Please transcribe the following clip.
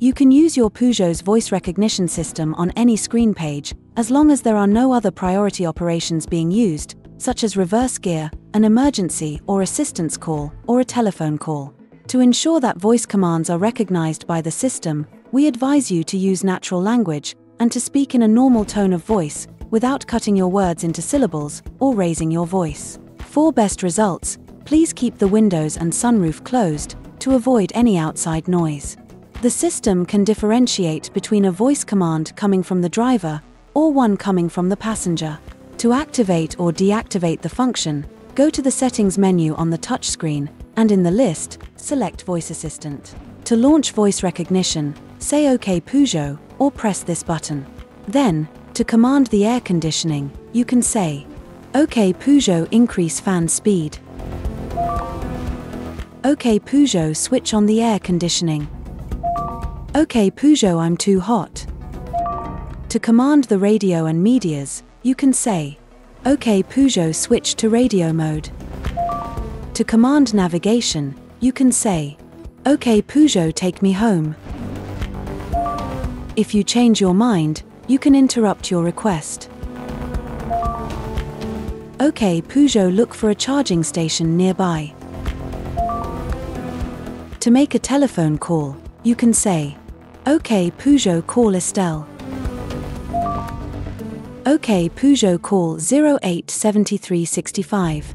You can use your Peugeot's voice recognition system on any screen page, as long as there are no other priority operations being used, such as reverse gear, an emergency or assistance call, or a telephone call. To ensure that voice commands are recognized by the system, we advise you to use natural language, and to speak in a normal tone of voice, without cutting your words into syllables, or raising your voice. For best results, please keep the windows and sunroof closed, to avoid any outside noise. The system can differentiate between a voice command coming from the driver, or one coming from the passenger. To activate or deactivate the function, go to the Settings menu on the touchscreen, and in the list, select Voice Assistant. To launch voice recognition, say OK Peugeot, or press this button. Then, to command the air conditioning, you can say, OK Peugeot, increase fan speed. OK Peugeot, switch on the air conditioning. OK Peugeot, I'm too hot. To command the radio and medias, you can say, OK Peugeot, switch to radio mode. To command navigation, you can say, OK Peugeot, take me home. If you change your mind, you can interrupt your request. OK Peugeot, look for a charging station nearby. To make a telephone call, you can say, OK Peugeot, call Estelle. OK Peugeot, call 087365.